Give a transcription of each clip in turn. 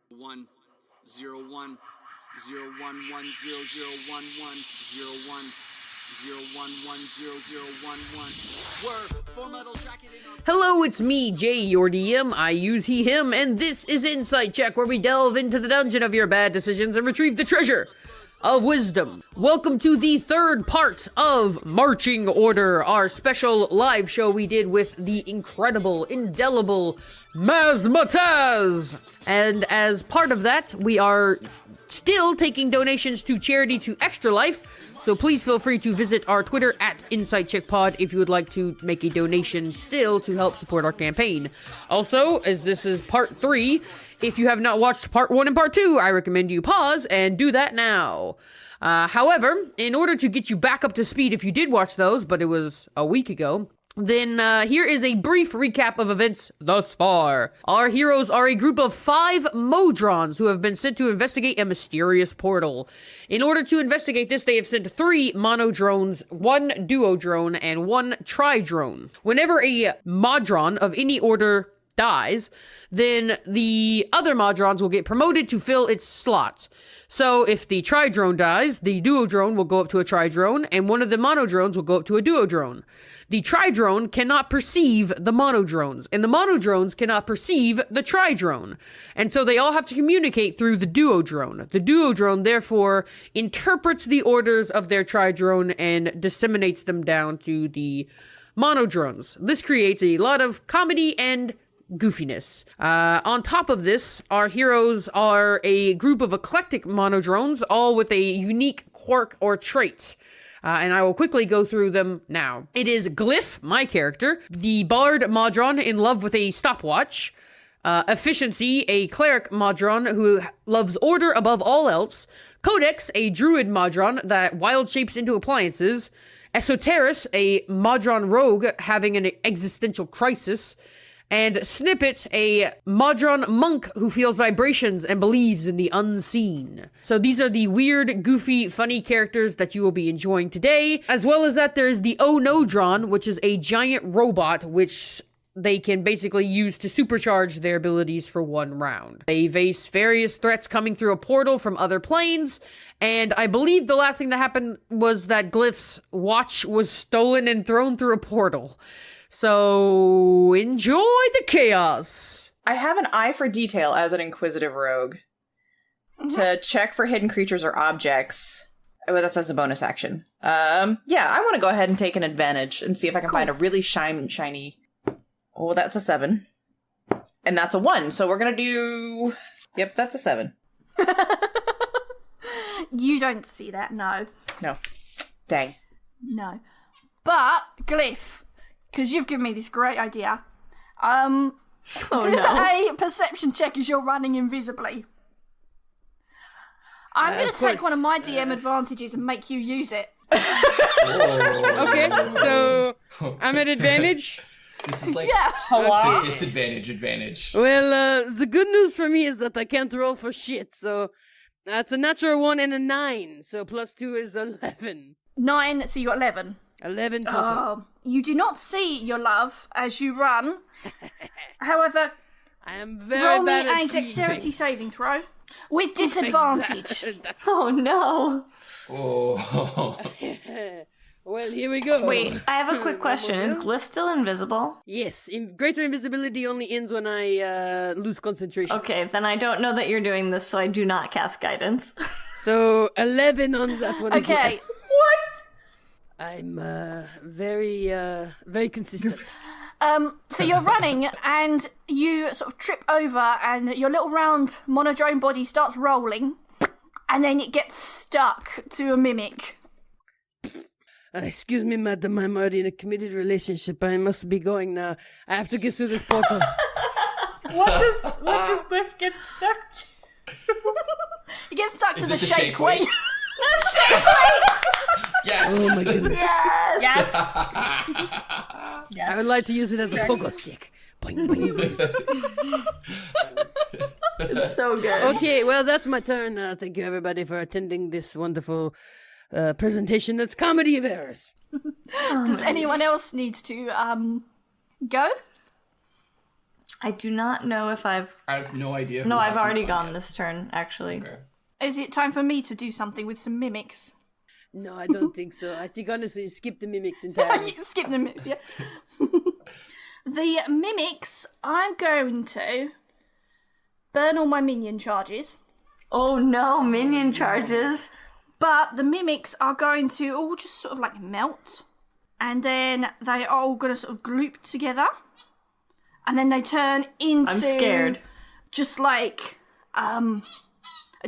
1 0 1 0 1 1 0 0 1 1 0 1 0 1 1 0 0 1 1. Word, full metal jacket in our... Hello, it's me, Jay, your DM. I use he, him, and this is Insight Check, where we delve into the dungeon of your bad decisions and retrieve the treasure of wisdom. Welcome to the third part of Marching Order, our special live show we did with the incredible, indelible Mazz. And as part of that, we are still taking donations to charity to Extra Life, so please feel free to visit our Twitter at InsightCheckPod if you would like to make a donation still to help support our campaign. Also, as this is part 3, if you have not watched part 1 and part 2, I recommend you pause and do that now. However, in order to get you back up to speed if you did watch those, but it was a week ago, then here is a brief recap of events thus far. Our heroes are a group of 5 modrons who have been sent to investigate a mysterious portal. In order to investigate this, they have sent 3 monodrones, 1 duodrone, and 1 tridrone. Whenever a modron of any order dies, then the other modrons will get promoted to fill its slot. So if the tridrone dies, the duodrone will go up to a tridrone, and one of the monodrones will go up to a duodrone. The tridrone cannot perceive the monodrones, and the monodrones cannot perceive the tridrone. And so they all have to communicate through the duodrone. The duodrone, therefore, interprets the orders of their tridrone and disseminates them down to the monodrones. This creates a lot of comedy and goofiness. On top of this, our heroes are a group of eclectic monodrones, all with a unique quirk or trait. And I will quickly go through them now. It is Glyph, my character, the bard modron in love with a stopwatch, Efficiency, a cleric modron who loves order above all else, Codex, a druid modron that wild shapes into appliances, Esoteris, a modron rogue having an existential crisis, and Snippet, a modron monk who feels vibrations and believes in the unseen. So these are the weird, goofy, funny characters that you will be enjoying today. As well as that, there's the Onodron, which is a giant robot which they can basically use to supercharge their abilities for 1 round. They face various threats coming through a portal from other planes, and I believe the last thing that happened was that Glyph's watch was stolen and thrown through a portal. So, enjoy the chaos! I have an eye for detail as an inquisitive rogue. To check for hidden creatures or objects. Oh, that's as a bonus action. Yeah, I want to go ahead and take an advantage and see if I can find a really shiny... Oh, that's a 7. And that's a 1, so we're gonna do... Yep, that's a 7. You don't see that, no. No. Dang. No. But, Glyph, because you've given me this great idea, do a perception check as you're running invisibly. I'm going to take one of my DM advantages and make you use it. Okay, so I'm at advantage. This is like Yeah. the disadvantage advantage. Well, the good news for me is that I can't roll for shit, so that's a natural 1 and a 9, so plus 2 is 11. 9, so you got 11. 11 total. You do not see your love as you run. However, I am very roll me bad at a seeing dexterity things. saving throw with disadvantage. That's- Oh no. Oh. Well, here we go. Wait, I have a quick question. Is Glyph still invisible? Yes, greater invisibility only ends when I lose concentration. Okay, then I don't know that you're doing this, so I do not cast guidance. So 11 on that one. Okay. I'm very consistent. So you're running and you sort of trip over and your little round monodrone body starts rolling and then it gets stuck to a mimic. Excuse me, madam, I'm already in a committed relationship. I must be going now. I have to get through this portal. What does Glyph get stuck to? It gets stuck to Is the it the shake shake weight. weight? Yes! Oh my goodness. Yes! I would like to use it as a pogo stick. Boing, boing. It's so good. Okay, well, that's my turn. Thank you, everybody, for attending this wonderful presentation that's Comedy of Errors. Does anyone else need to go? I do not know if I've... I have no idea. No, who I've hasn't already gone gone yet. this turn, actually. Okay. Is it time for me to do something with some mimics? No, I don't think so. I think honestly, skip the mimics entirely. Skip the mimics, yeah. The mimics, I'm going to burn all my minion charges. Oh no, minion charges. But the mimics are going to all just sort of like melt. And then they are all going to sort of gloop together. And then they turn into... I'm scared. Just like a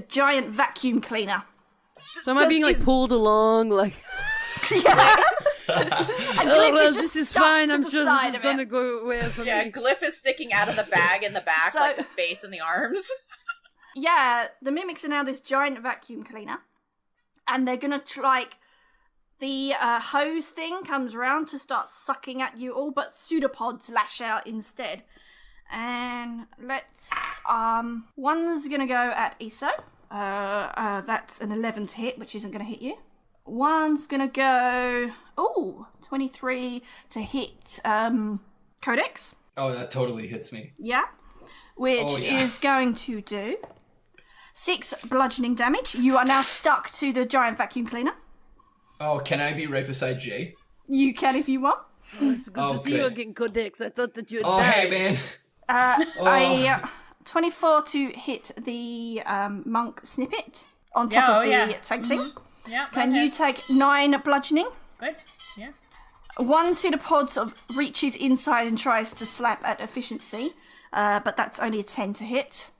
giant vacuum cleaner. So am I being like pulled along? Like, And oh Glyph well, is just this is stuck fine. to I'm the sure side this is of gonna it. go away from Yeah, me. Glyph is sticking out of the bag in the back, So- like the face and the arms. Yeah, the mimics are now this giant vacuum cleaner. And they're going to the hose thing comes around to start sucking at you all, but pseudopods lash out instead. And let's, one's gonna go at Iso. That's an 11 to hit, which isn't gonna hit you. One's gonna go, 23 to hit, Codex. Oh, that totally hits me. Yeah. Which Oh, yeah. is going to do 6 bludgeoning damage. You are now stuck to the giant vacuum cleaner. Oh, can I be right beside Jay? You can if you want. It's good Oh, to see you good. again, Codex. I thought that you had Oh, died. hey, man. A 24 to hit the monk snippet on top of the tank thing. Yeah. Can you take 9 bludgeoning? Good. Yeah. One pseudopod sort of reaches inside and tries to slap at efficiency, but that's only a 10 to hit.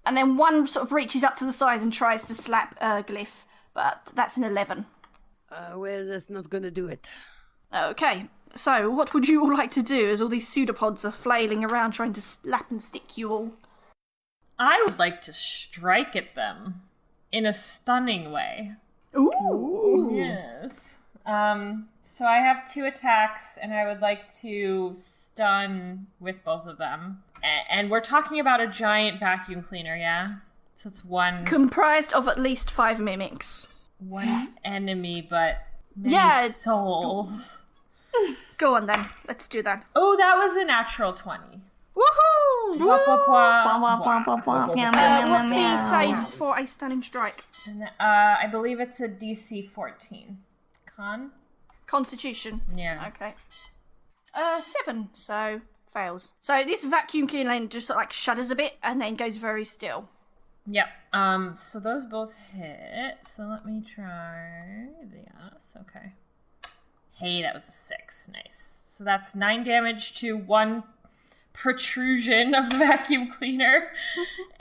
And then one sort of reaches up to the side and tries to slap Glyph, but that's an 11. Well, that's not gonna do it. Okay, so what would you all like to do as all these pseudopods are flailing around trying to slap and stick you all? I would like to strike at them in a stunning way. Ooh. Yes. So I have 2 attacks, and I would like to stun with both of them. And we're talking about a giant vacuum cleaner, yeah? So it's one Comprised of at least 5 mimics. enemy, but many Yeah. souls. Go on then, let's do that. Oh, that was a natural 20. Woohoo! Wah, wah, wah, Wah, wah, wah. wah, wah, wah, meow, meow, What's meow, the meow. save for a stunning strike? And, I believe it's a DC 14. Con? Constitution. Yeah. Okay. 7, so fails. So this vacuum cleaner just sort of like shudders a bit and then goes very still. Yep. So those both hit. So let me try this. Okay. Hey, that was a 6. Nice. So that's 9 damage to one protrusion of the vacuum cleaner,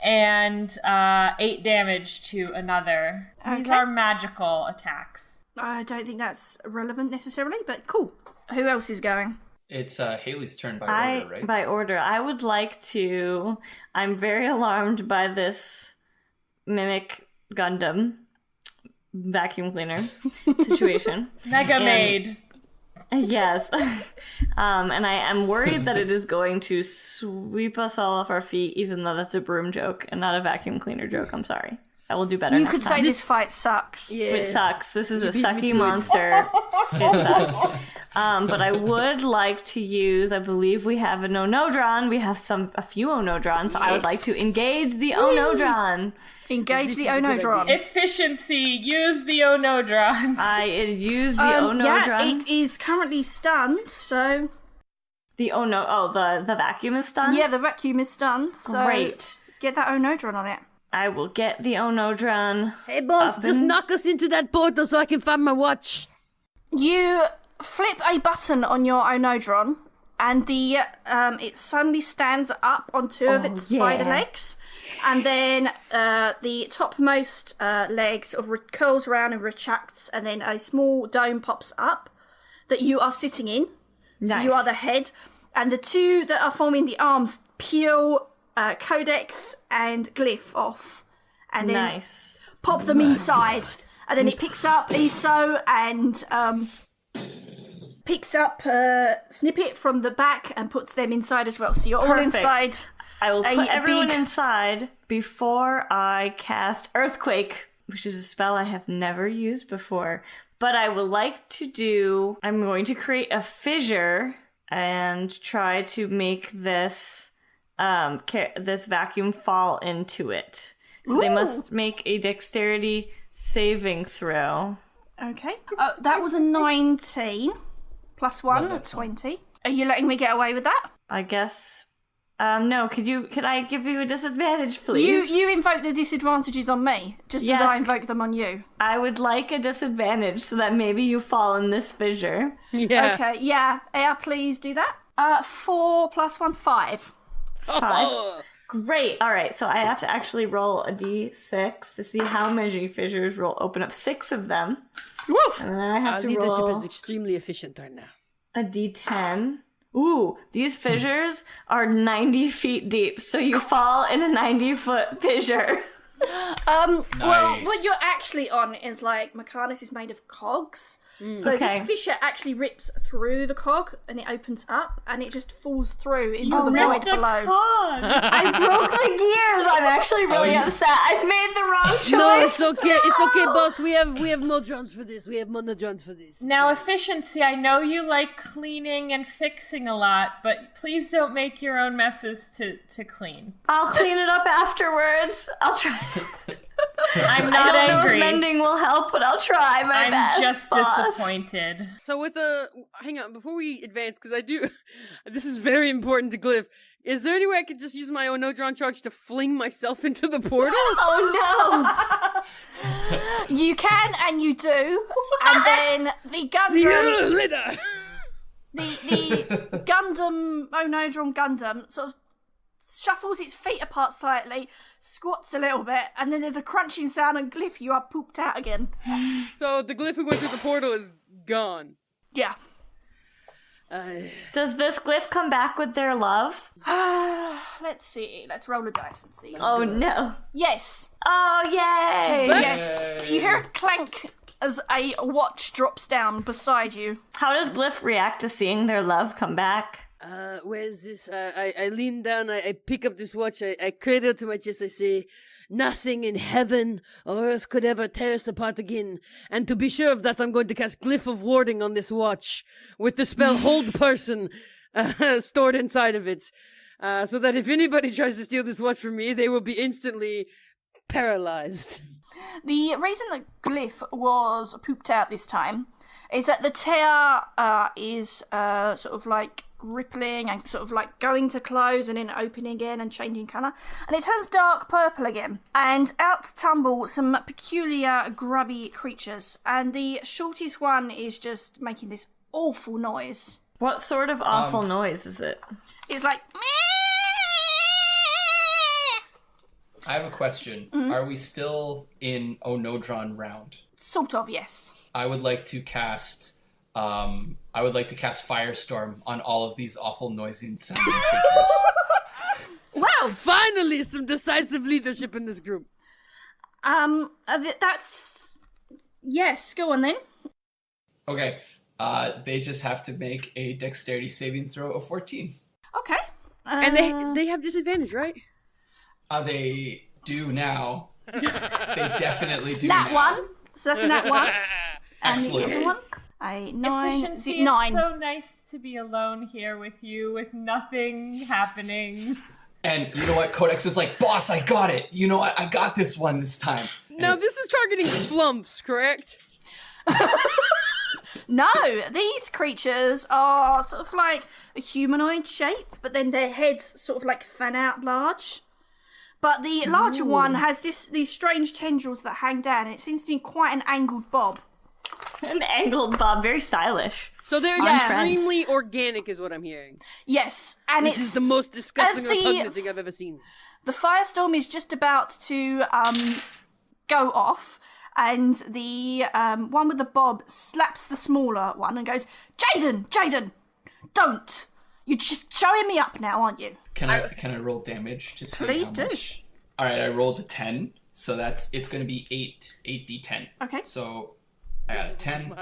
and 8 damage to another. These Okay. are magical attacks. I don't think that's relevant necessarily, but cool. Who else is going? It's Haley's turn by order, right? By order, I would like to. I'm very alarmed by this mimic Gundam vacuum cleaner situation. Mega Maid. Yes. And I am worried that it is going to sweep us all off our feet, even though that's a broom joke and not a vacuum cleaner joke. I'm sorry. I will do better You next could say time. this fight sucks. Yeah. It sucks. This is a You beat me sucky to it. monster. It sucks. But I would like to use, I believe we have an Onodron. We have a few Onodrons. So I would like to engage the Onodron. Engage This the is a good Onodron. idea. Efficiency. Use the Onodrons. I use the Yeah, Onodron. it is currently stunned, so... The vacuum is stunned? Yeah, the vacuum is stunned, so... Great. Get that Onodron on it. I will get the Onodron. Hey, boss, Up just and- knock us into that portal so I can find my watch. You flip a button on your Onodron, and the it suddenly stands up on 2 of its spider yeah. legs, and then the topmost leg sort of curls around and retracts, and then a small dome pops up that you are sitting in. So you Nice. are the head, and the 2 that are forming the arms peel Codex and Glyph off, and then Nice. pop them inside, and then it picks up Iso and picks up Snippet from the back and puts them inside as well. So you're all Perfect. inside. I will A put everyone big- inside before I cast Earthquake, which is a spell I have never used before. But I would like to do... I'm going to create a fissure and try to make this this vacuum fall into it. So they must make a dexterity saving throw. Okay. That was a 19 plus 1, a 20. Are you letting me get away with that? I guess. No, could I give you a disadvantage, please? You invoke the disadvantages on me, just as I invoke them on you. I would like a disadvantage so that maybe you fall in this fissure. Yeah. Okay, yeah. Please do that. 4 plus 1, 5. 5. Oh. Great. All right, so I have to actually roll a d6 to see how many fissures will open up 6 of them. Woo! And then I have Our to leadership roll is extremely efficient right now. a d10. Ooh, these fissures are 90 feet deep, so you fall in a 90-foot fissure. Well, Nice. what you're actually on is like Mechanus is made of cogs. So Okay. this fissure actually rips through the cog and it opens up and it just falls through into the no, void below. I broke the gears. I'm actually really upset. I've made the wrong choice. No, it's okay. It's okay, boss. We have modrons for this. We have monodrons for this. Now, efficiency, I know you like cleaning and fixing a lot, but please don't make your own messes to clean. I'll clean it up afterwards. I'll try. I'm I not don't know if angry. mending will help, but I'll try my I'm best. just boss. disappointed. So with hang on, before we advance, because I do, this is very important to Glyph. Is there any way I could just use my onodron charge to fling myself into the portal? Oh no! You can and you do. And then the See Gundam, you later. the Gundam, Onodron Gundam, sort of shuffles its feet apart slightly, squats a little bit, and then there's a crunching sound and Glyph, you are pooped out again. So the Glyph who went through the portal is gone. Yeah. Does this glyph come back with their love? Let's see. Let's roll a dice and see. Oh no! Yes. Oh yay! Yes. You hear a clank as a watch drops down beside you. How does Glyph react to seeing their love come back? Where's this? I lean down, I pick up this watch, I cradle it to my chest, I say, nothing in heaven or earth could ever tear us apart again. And to be sure of that, I'm going to cast Glyph of Warding on this watch, with the spell Hold Person stored inside of it. So that if anybody tries to steal this watch from me, they will be instantly paralyzed. The reason that Glyph was pooped out this time is that the tear is sort of like rippling and sort of like going to close and then opening again and changing colour, and it turns dark purple again, and out tumble some peculiar grubby creatures, and the shortest one is just making this awful noise. What sort of awful noise is it? It's like I have a question. Are we still in Onodron round? sort of, yes. I would like to cast Firestorm on all of these awful noisy sounding creatures. Wow, finally some decisive leadership in this group. That's yes, go on then. Okay. They just have to make a dexterity saving throw of 14. Okay. And they have disadvantage, right? They do now. They definitely do Nat now. 1. So that's a nat 1. Excellent. And the other one? A 9. Efficiency, 9. it's so nice to be alone here with you, with nothing happening. And you know what? Codex is like, boss, I got it. You know what? I got this one this time. Now this is targeting flumps, correct? No, these creatures are sort of like a humanoid shape, but then their heads sort of like fan out large. But the larger one has these strange tendrils that hang down, and it seems to be quite an angled bob. An angled bob, very stylish. So they're extremely organic is what I'm hearing. Yes, and This is the most disgusting as the- repugnant thing I've ever seen. the firestorm is just about to go off, and the one with the bob slaps the smaller one and goes, Jaden, don't! You're just showing me up now, aren't you? Can I roll damage to see Please how do. much? All right, I rolled a 10, so it's going to be 8d10. Okay. So I got a 10.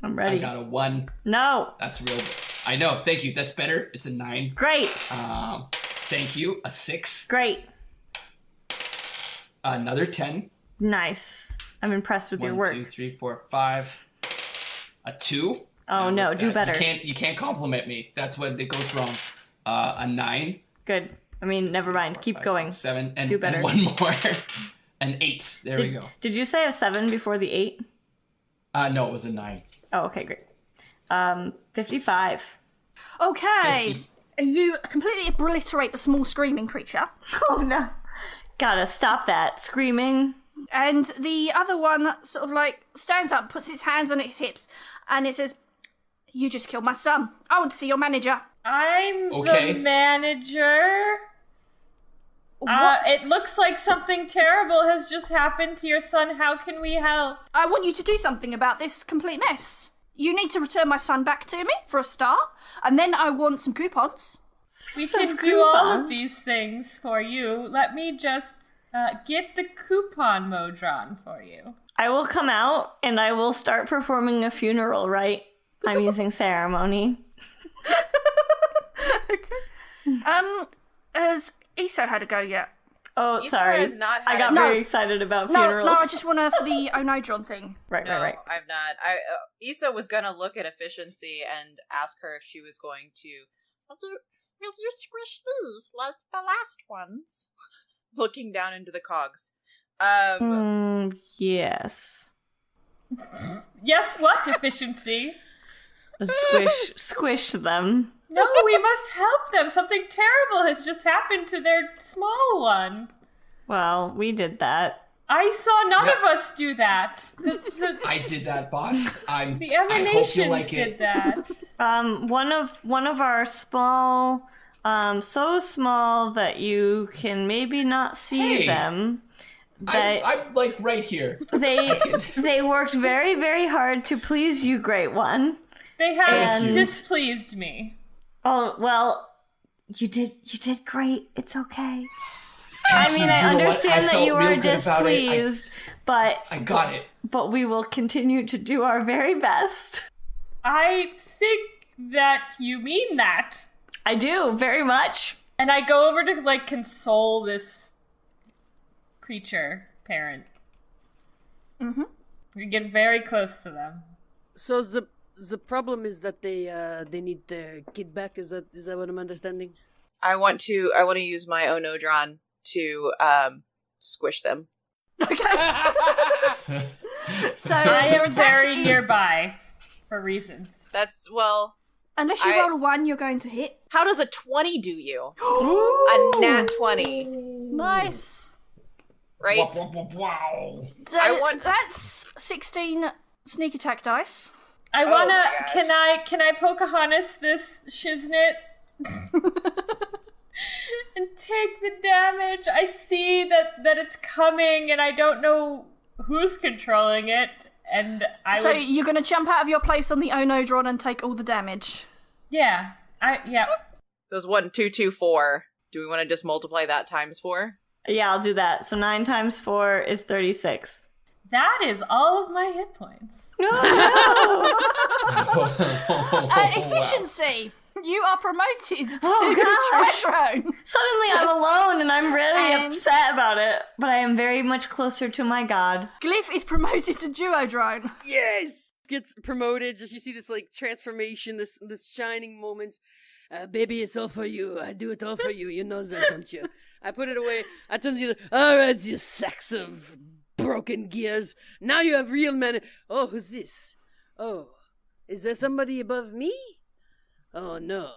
I'm I ready. got a 1. No. That's real good. I know. Thank you. That's better. It's a 9. Great. Thank you. A 6. Great. Another 10. Nice. I'm impressed with your 1, work. 2, 3, 4, 5. A 2. Oh no, do better. You can't compliment me. That's when it goes wrong. A 9. Good. I mean, never mind. Keep going. 7 and, Do better. and one more. An 8. There we go. Did you say a 7 before the 8? No, it was a 9. Oh, okay, great. 55. Okay. 50. You completely obliterate the small screaming creature. Oh no. Gotta stop that screaming. And the other one sort of like stands up, puts its hands on its hips, and it says, "You just killed my son. I want to see your manager." I'm Okay. the manager. What? It looks like something terrible has just happened to your son. How can we help? I want you to do something about this complete mess. You need to return my son back to me, for a start, and then I want some coupons. We Some can do all coupons. of these things for you. Let me just get the coupon modron for you. I will come out and I will start performing a funeral rite. I'm using ceremony. Has Iso had a go yet? Oh, Isra sorry. has not had I got a- very No. excited about No, funerals. I just want to for the Onodron thing. Right. I've not. Issa was gonna look at efficiency and ask her if she was going to. Will you squish these like the last ones? Looking down into the cogs. Yes. Yes, what efficiency? Squish them. No, we must help them. Something terrible has just happened to their small one. Well, we did that. I saw none of us do that. I did that, boss. The I hope you emanations like did it. that. One of our small, so small that you can maybe not see Hey. them. That I'm like right here. they worked very, very hard to please you, Great One. They have Thank you. displeased me. Oh well, you did great. It's okay. I mean, I You know what? understand I that felt you real are good about it. displeased, but I got it. we will continue to do our very best. I think that you mean that. I do very much. And I go over to like console this creature parent. Mm-hmm. We get very close to them. So the problem is that they need their kid back. Is that what I'm understanding? I want to use my Onodron to squish them. Okay. So I your am attack very is- nearby for reasons. That's well. Unless you I- roll a 1, you're going to hit. How does a 20 do you? A nat 20, Nice. right? Wow. So I want- that's 16 sneak attack dice. I wanna. my gosh. Can I Pocahontas this shiznit? And take the damage. I see that it's coming, and I don't know who's controlling it. And So you're going to jump out of your place on the Onodron and take all the damage. yeah. Those 1, 2, 2, 4. Do we want to just multiply that times 4? Yeah, I'll do that. So 9 times 4 is 36. That is all of my hit points. Efficiency. You are promoted to Oh, gosh. Treasure. Suddenly I'm alone and I'm really And- upset about it. But I am very much closer to my god. Glyph is promoted to Duodrone. Yes! Gets promoted, just you see this like transformation, this shining moment. Baby, it's all for you. I do it all for you. You know that, don't you? I put it away. I turn to you. Alright, you sacks of broken gears. Now you have real men. Oh, who's this? Oh, is there somebody above me? Oh no.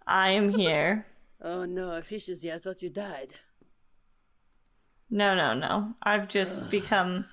I am here. Oh no, efficiency. I thought you died. No. I've just become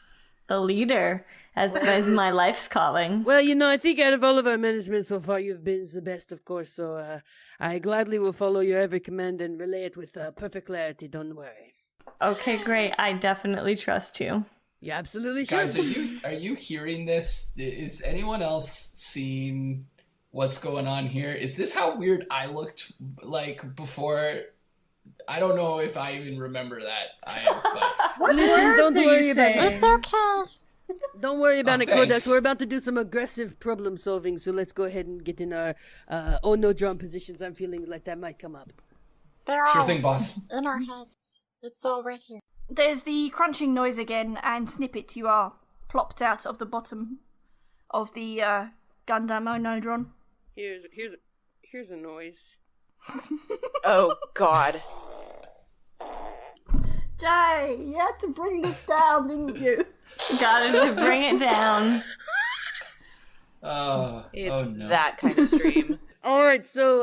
the leader, as my life's calling. Well, I think out of all of our management so far, you've been the best, of course, so I gladly will follow your every command and relay it with perfect clarity, don't worry. Okay, great. I definitely trust you. You absolutely should. Guys, are you hearing this? Is anyone else seeing what's going on here? Is this how weird I looked like before? I don't know if I even remember that. What Listen, words don't are you worry about saying? it. Don't worry about it, Kodak. thanks. We're about to do some aggressive problem solving, so let's go ahead and get in our no-drum positions. I'm feeling like that might come up. They're Sure all thing, boss. in our heads. It's all right here. There's the crunching noise again, and Snippet, you are plopped out of the bottom of the Gundam Onodron. Here's a noise. Oh, God. Jay, you had to bring this down, didn't you? Got it to bring it down. It's no. that kind of stream. All right, so,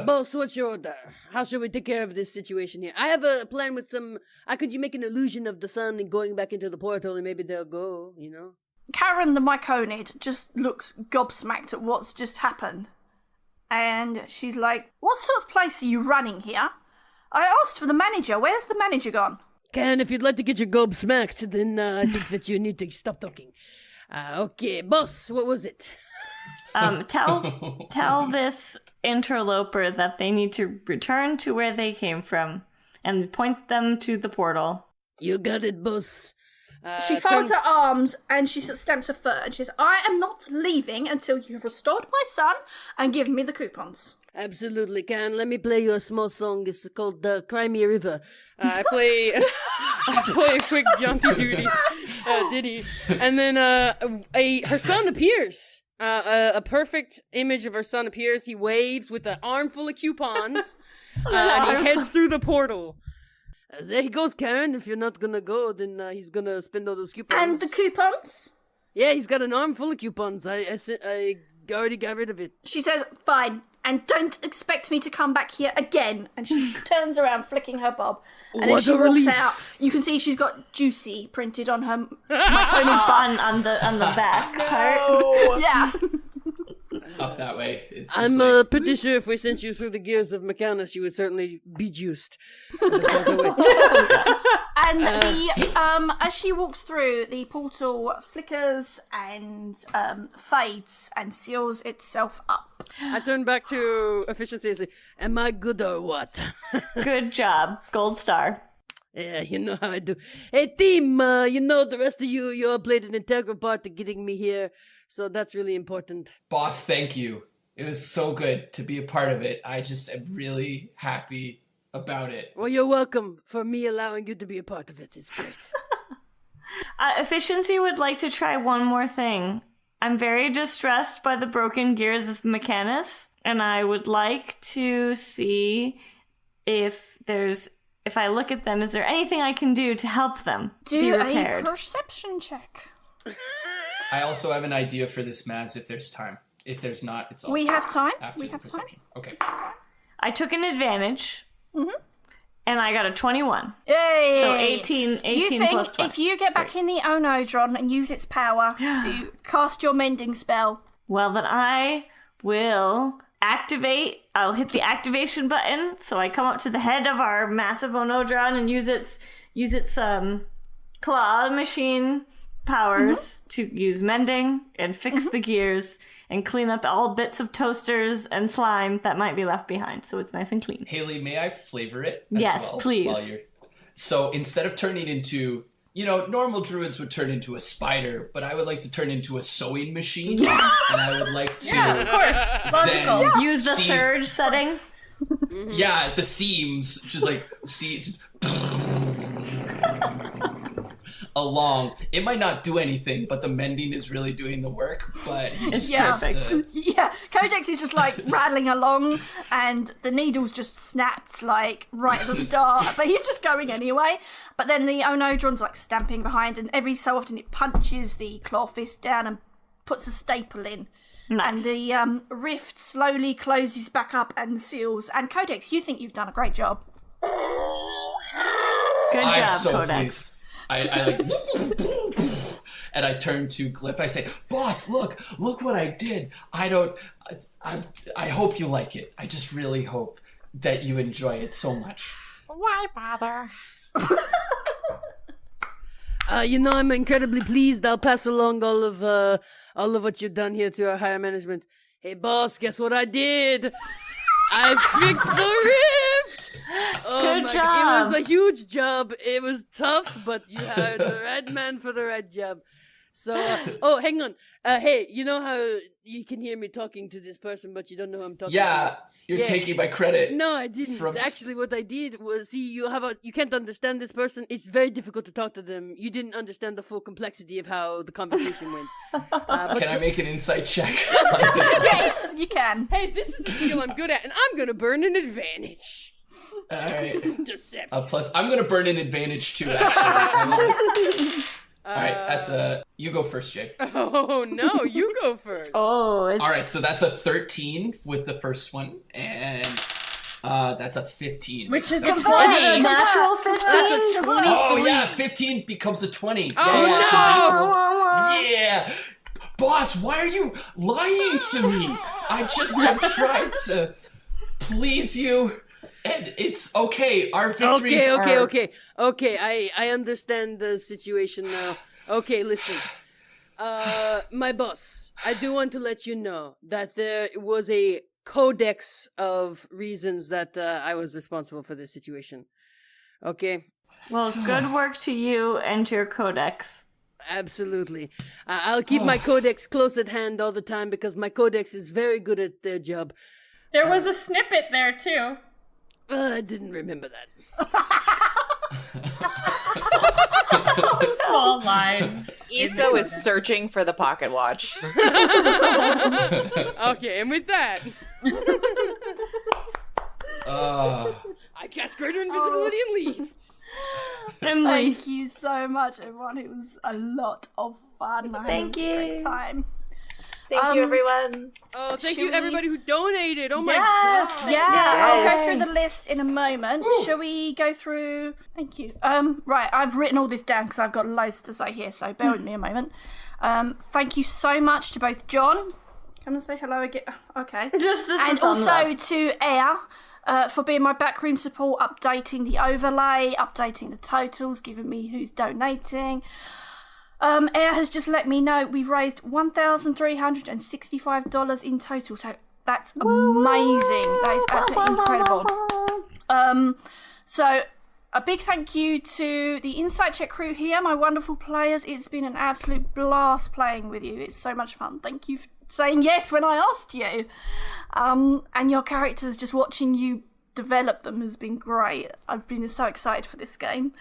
boss, what's your order? How should we take care of this situation here? I have a plan with some... Could you make an illusion of the sun and going back into the portal, and maybe they'll go, you know? Karen the Myconid just looks gobsmacked at what's just happened. And she's like, what sort of place are you running here? I asked for the manager. Where's the manager gone? Karen, if you'd like to get your gob smacked, then I think that you need to stop talking. Okay, boss, what was it? Tell this interloper that they need to return to where they came from and point them to the portal. You got it, boss. She folds her arms and she stamps her foot and she says, I am not leaving until you have restored my son and given me the coupons. Absolutely, Karen. Let me play you a small song. It's called the Crimea River. I play a quick jaunty ditty, and then her son appears. A perfect image of her son appears. He waves with an armful of coupons, and he heads through the portal. There he goes, Karen. If you're not gonna go, then he's gonna spend all those coupons. And the coupons? Yeah, he's got an armful of coupons. I already got rid of it. She says, fine. And don't expect me to come back here again. And she turns around, flicking her bob. And as she walks out, you can see she's got Juicy printed on her Myconid butt. on the back part. Yeah. Up that way. It's just I'm like, pretty sure if we sent you through the gears of Mechanus, you would certainly be juiced. And as she walks through, the portal flickers and fades and seals itself up. I turn back to efficiency and say, am I good or what? Good job. Gold star. Yeah, you know how I do. Hey, team, you know the rest of you all played an integral part to getting me here, so that's really important. boss, thank you. It was so good to be a part of it. I just am really happy about it. Well, you're welcome for me allowing you to be a part of it. It's great. Efficiency would like to try one more thing. I'm very distressed by the broken gears of Mechanus, and I would like to see if I look at them, is there anything I can do to help them be Do repaired? a perception check. I also have an idea for this, Mazz, if there's time. If there's not, it's all We have time. after We the have time. perception. Okay. I took an advantage, and I got a 21. Yay! So 18 You think plus 12. if you get back in the Onodron and use its power to cast your mending spell, Well, then I will activate. I'll hit the activation button, so I come up to the head of our massive Onodron and use its claw machine powers to use mending and fix the gears and clean up all bits of toasters and slime that might be left behind, so it's nice and clean. Haley, may I flavor it as Yes, well? please. So instead of turning into, normal druids would turn into a spider, but I would like to turn into a sewing machine, and I would like to Of course. Logical. then Use the surge setting. the seams, just like, just along. It might not do anything, but the mending is really doing the work, but he just Yeah. gets to- yeah, Codex is just like rattling along, and the needle's just snapped like right at the start, but he's just going anyway. But then the Onodron's like stamping behind, and every so often it punches the claw fist down and puts a staple in. Nice. And the rift slowly closes back up and seals. And Codex, you think you've done a great job. Good I'm job, so Codex. pleased. I like, and I turn to Glyph. I say, "Boss, look what I did. I hope you like it. I just really hope that you enjoy it so much." Why bother? I'm incredibly pleased. I'll pass along all of what you've done here to our higher management. Hey, boss, guess what I did? I fixed the rift! Oh Good my job. God. It was a huge job. It was tough, but you hired the right man for the right job. So, oh, hang on. Hey, you know how you can hear me talking to this person, but you don't know who I'm talking to? Yeah, you're taking my credit. No, I didn't. Actually, what I did was, you can't understand this person. It's very difficult to talk to them. You didn't understand the full complexity of how the conversation went. Can I make an insight check? Yes, you can. Hey, this is a skill I'm good at, and I'm gonna burn an advantage. All right. Deception. Plus, I'm gonna burn an advantage too. Actually. All right, that's you go first, Jay. Oh no, you go first. Oh, it's... All right, so that's a 13 with the first one, and that's a 15. Which is So- a 20. a natural 15? That's a 20. Oh yeah, 15 becomes a 20. Oh, yeah, it's a no! natural. Yeah, boss, why are you lying to me? I'm tried to please you. And it's okay. Our victories are... Okay. I understand the situation now. Okay, listen. My boss, I do want to let you know that there was a codex of reasons that I was responsible for this situation. Okay? Well, good work to you and your codex. Absolutely. I'll keep my codex close at hand all the time because my codex is very good at their job. There was a snippet there, too. I didn't remember that. Small line. Iso is searching for the pocket watch. Okay, and with that, I cast greater invisibility and leave. Thank you so much, everyone. It was a lot of fun. I had Thank a great you. time. Thank you, everyone. Oh, thank Should you we- everybody who donated. Oh my Yes. god. Yeah, I'll Yes. go through the list in a moment. Shall we go through? Thank you. Right, I've written all this down because I've got loads to say here, so bear with me a moment. Thank you so much to both John. Come and say hello again. Okay. Just this And thumbs also up. to Air for being my backroom support, updating the overlay, updating the totals, giving me who's donating. Air has just let me know we've raised $1,365 in total, so that's amazing. That is absolutely incredible. So a big thank you to the Insight Check crew here, my wonderful players. It's been an absolute blast playing with you. It's so much fun. Thank you for saying yes when I asked you. And your characters, just watching you develop them has been great. I've been so excited for this game.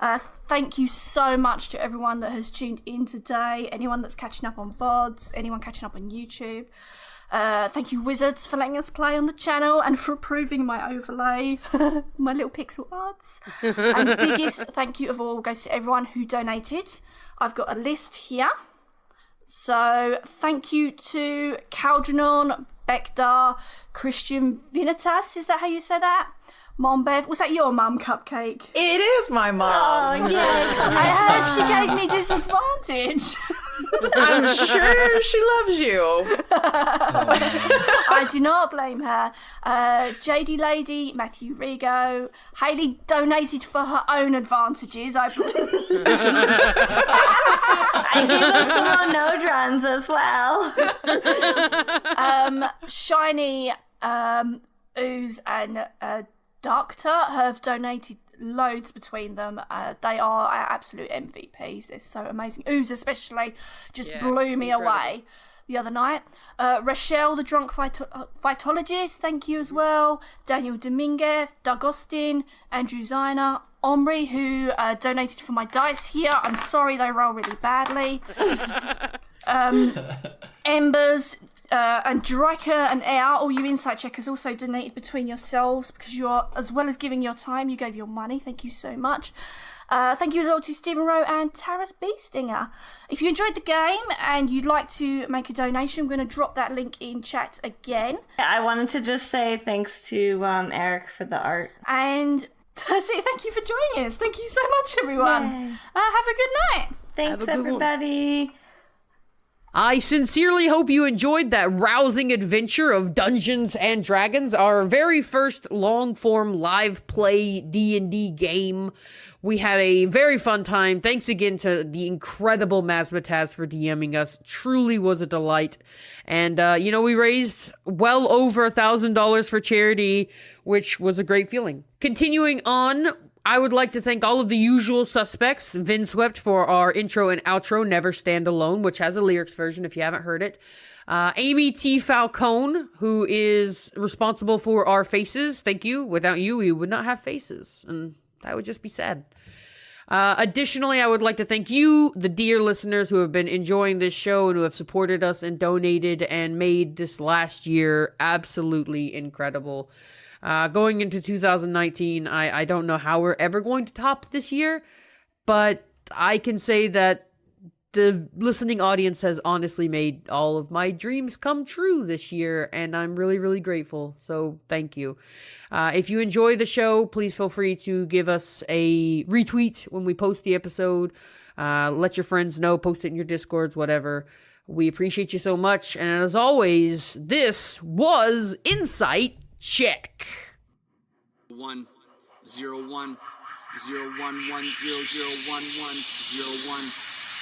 Thank you so much to everyone that has tuned in today, anyone that's catching up on VODs, anyone catching up on YouTube. Thank you, Wizards, for letting us play on the channel and for approving my overlay, my little pixel arts. And the biggest thank you of all goes to everyone who donated. I've got a list here. So thank you to Caldronon, Bekdar, Christian Vinitas, is that how you say that? Mom Bev, was that your mum, Cupcake? It is my mom. Oh, yeah. I heard she gave me disadvantage. I'm sure she loves you. I do not blame her. JD Lady, Matthew Rigo, Hayley donated for her own advantages, I believe. And give us some more Nodrons as well. Shiny, Ooze, and Doctor have donated loads between them. They are our absolute MVPs. They're so amazing. Ooze especially just blew me away the other night. Rochelle, the drunk phytologist, thank you as well. Daniel Dominguez, Doug Austin, Andrew Ziner, Omri, who donated for my dice here. I'm sorry they roll really badly. Embers, and Jerika and Air, all you insight checkers also donated between yourselves because you are, as well as giving your time, you gave your money. Thank you so much. Thank you as well to Stephen Rowe and Taras Beestinger. If you enjoyed the game and you'd like to make a donation, I'm going to drop that link in chat again. I wanted to just say thanks to Eric for the art. And that's it. Thank you for joining us. Thank you so much, everyone. Yay. Have a good night. Thanks, Have a good one. everybody. I sincerely hope you enjoyed that rousing adventure of Dungeons and Dragons, our very first long-form live play D&D game. We had a very fun time. Thanks again to the incredible Mazz for DMing us. Truly was a delight. And, we raised well over $1,000 for charity, which was a great feeling. Continuing on, I would like to thank all of the usual suspects. Vinswept for our intro and outro, Never Stand Alone, which has a lyrics version if you haven't heard it. Amy T. Falcone, who is responsible for our faces. Thank you. Without you, we would not have faces, and that would just be sad. Additionally, I would like to thank you, the dear listeners who have been enjoying this show and who have supported us and donated and made this last year absolutely incredible. Going into 2019, I don't know how we're ever going to top this year, but I can say that the listening audience has honestly made all of my dreams come true this year, and I'm really, really grateful. So thank you. If you enjoy the show, please feel free to give us a retweet when we post the episode. Let your friends know, post it in your Discords, whatever. We appreciate you so much. And as always, this was Insight Check. 1 0 1 0 1 1 0 0 1 1 0 1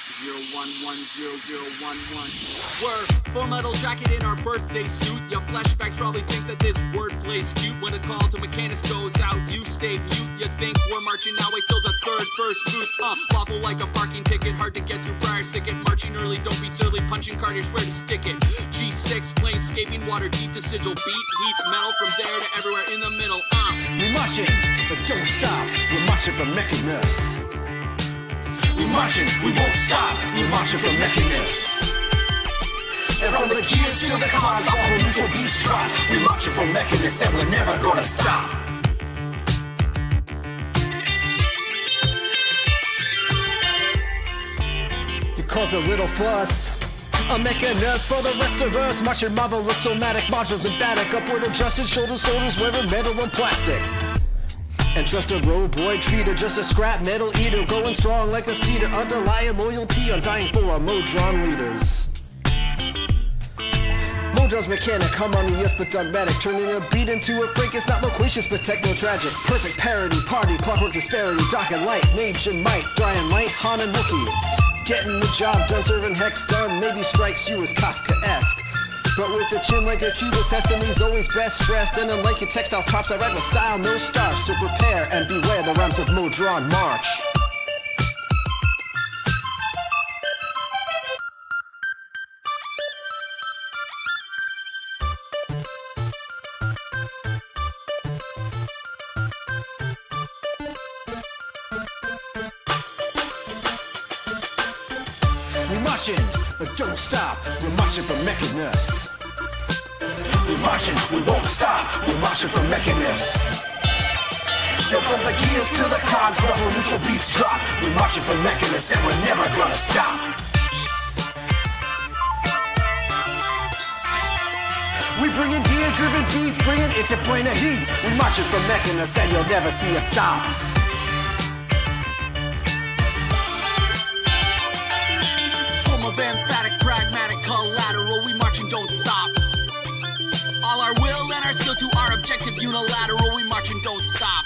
0110011. We're Full Metal Jacket in our birthday suit. Your flashbacks probably think that this wordplay's cute. When a call to Mechanus goes out, you stay mute. You think we're marching now, wait till the third verse boots. Waffle like a parking ticket, hard to get through prior sicket. Marching early, don't be surly, punching card, here's where to stick it. G6, planescaping, water deep to sigil beat. Beats metal from there to everywhere in the middle. We're marching, but don't stop. We're marching from Mechanus. We're marching, we won't stop. We're marching from Mechanus. And from the gears to the cogs, all the neutral beats drop. We're marching from Mechanus, and we're never gonna stop. You cause a little fuss. A Mechanus for the rest of us. Marching marvelous, somatic modules emphatic. Upward adjusted shoulders, wearing metal and plastic. And trust a roboid feeder, just a scrap metal eater, going strong like a cedar, underlying loyalty, undying for our modron leaders. Modron's mechanic, harmonious but dogmatic, turning a beat into a freak. It's not loquacious but techno-tragic. Perfect parody, party, clockwork disparity, dark and light, mage and might, dry and light, Han and Wookiee. Getting the job done, serving hex done, maybe strikes you as Kafkaesque. But with a chin like a cubist, Destiny's always best dressed. And unlike your textile tops, I ride with style, no starch. So prepare and beware the rhymes of Modron March. We're marching, but don't stop. We're marching from Mechanus. We're marching, we won't stop. We're marching from Mechanus. And from the gears to the cogs, revolution beats drop. We're marching from Mechanus, and we're never gonna stop. We bringing gear-driven beats, bringing interplanar heat. We're marching from Mechanus, and you'll never see us stop. Swarm of emphatic, pragmatic, collateral. We march and don't stop. All our will and our skill to our objective, unilateral. We march and don't stop.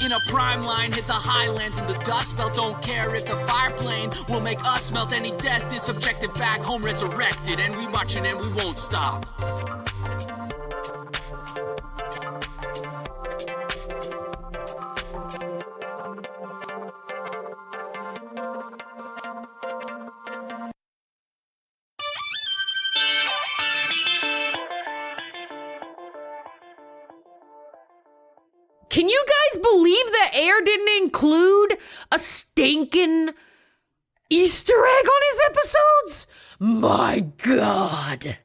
In a prime line, hit the highlands in the dust belt. Don't care if the fire plane will make us melt. Any death is subjective, back home resurrected. And we marching and we won't stop. Can you guys believe that Air didn't include a stinking Easter egg on his episodes? My God.